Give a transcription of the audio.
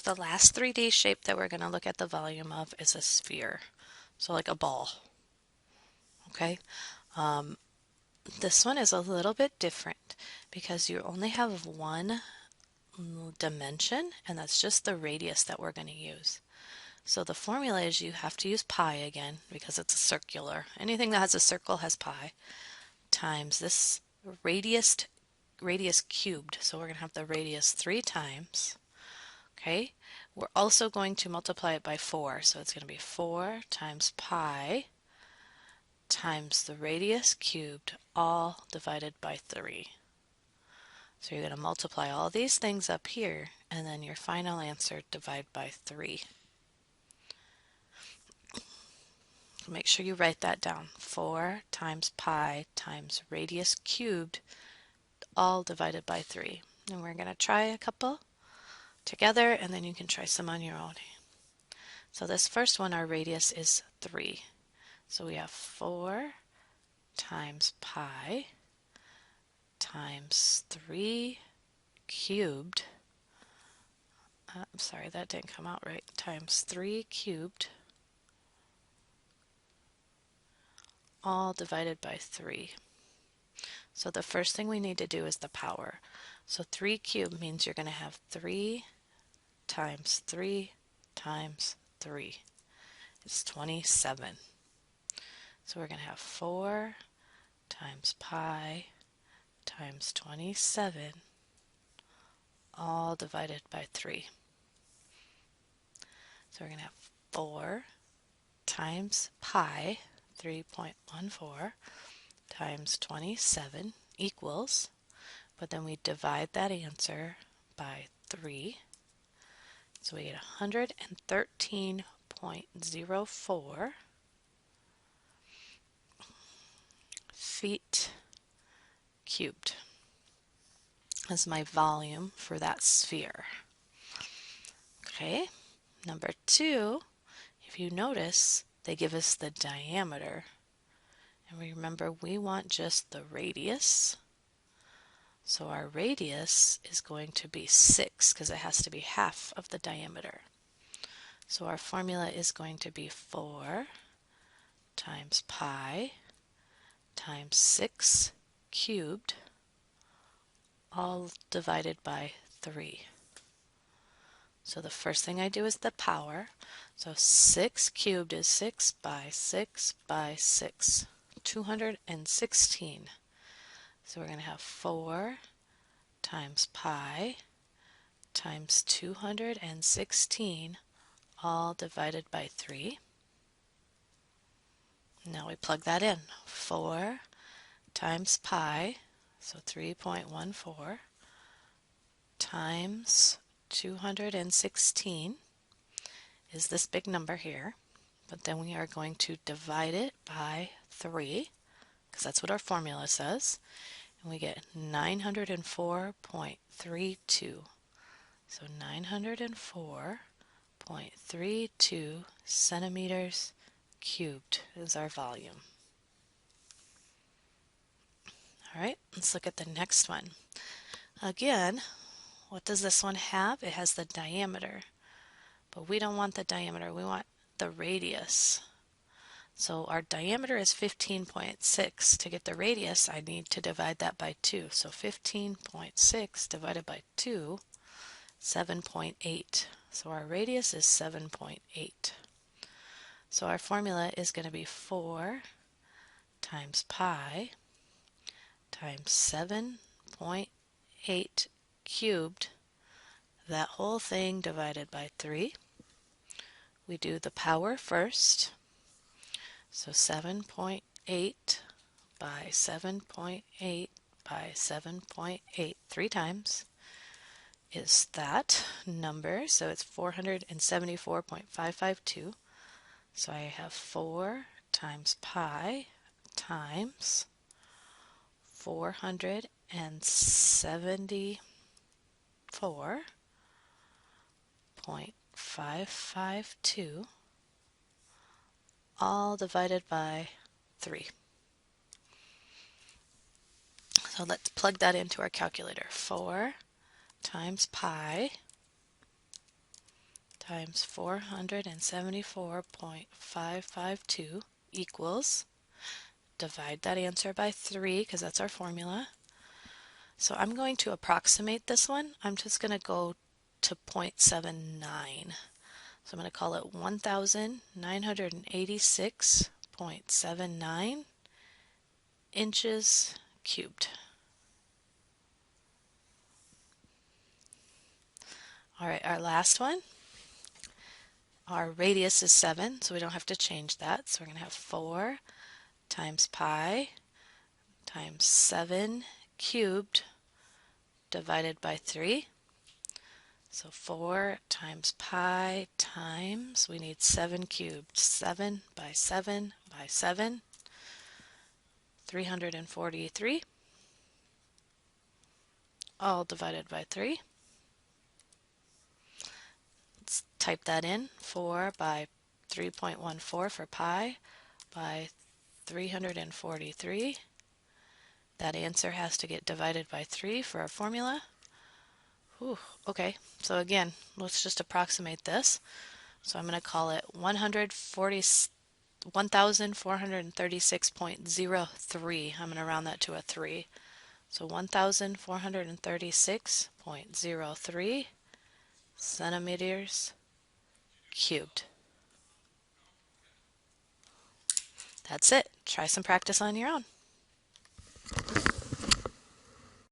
the last 3D shape that we're going to look at the volume of is a sphere. So like a ball. Okay. This one is a little bit different because you only have one dimension, and that's just the radius that we're going to use. So the formula is you have to use pi again because it's a circular. Anything that has a circle has pi times this radius cubed. So we're going to have the radius 3 times. Okay. We're also going to multiply it by 4. So it's going to be 4 times pi times the radius cubed, all divided by 3. So you're going to multiply all these things up here, and then your final answer divide by 3. Make sure you write that down. 4 times pi times radius cubed, all divided by 3. And we're going to try a couple together, and then you can try some on your own. So this first one, our radius is 3. So we have 4 times pi times 3 cubed. I'm sorry, that didn't come out right. Times 3 cubed, all divided by 3. So the first thing we need to do is the power. So 3 cubed means you're going to have 3 times 3 times 3. It's 27. So we're going to have 4 times pi times 27, all divided by 3. So we're going to have 4 times pi, 3.14, times 27 equals, but then we divide that answer by 3. So we get 113.04 feet cubed as my volume for that sphere. Okay, number 2, if you notice, they give us the diameter. And remember, we want just the radius. So our radius is going to be 6 because it has to be half of the diameter. So our formula is going to be 4 times pi times 6 cubed, all divided by 3. So the first thing I do is the power. So 6 cubed is 6 by 6 by 6, 216. So we're going to have 4 times pi times 216, all divided by 3. Now we plug that in. 4 times pi, so 3.14, times 216 is this big number here, but then we are going to divide it by 3, because that's what our formula says, and we get 904.32. So 904.32 centimeters cubed is our volume. All right, let's look at the next one. Again, what does this one have? It has the diameter, but we don't want the diameter, we want the radius. So our diameter is 15.6. To get the radius, I need to divide that by 2. So 15.6 divided by 2, 7.8. So our radius is 7.8. So our formula is going to be 4 times pi times 7.8 cubed, that whole thing divided by 3. We do the power first. So 7.8 by 7.8 by 7.8, 3 times, is that number. So it's 474.552. So I have 4 times pi times 474.552, all divided by 3. So let's plug that into our calculator. 4 times pi times 474.552 equals, divide that answer by 3 because that's our formula. So I'm going to approximate this one. I'm just going to go to 0.79. So I'm going to call it 1,986.79 inches cubed. All right, our last one. Our radius is 7, so we don't have to change that. So we're going to have 4 times pi times 7 cubed divided by 3. So 4 times pi times, we need 7 cubed. 7 by 7 by 7, 343, all divided by 3. Let's type that in. 4 by 3.14 for pi by 343. That answer has to get divided by 3 for our formula. Whew, okay, so again, let's just approximate this. So I'm going to call it 1,436.03. I'm going to round that to a 3. So 1,436.03 centimeters cubed. That's it. Try some practice on your own.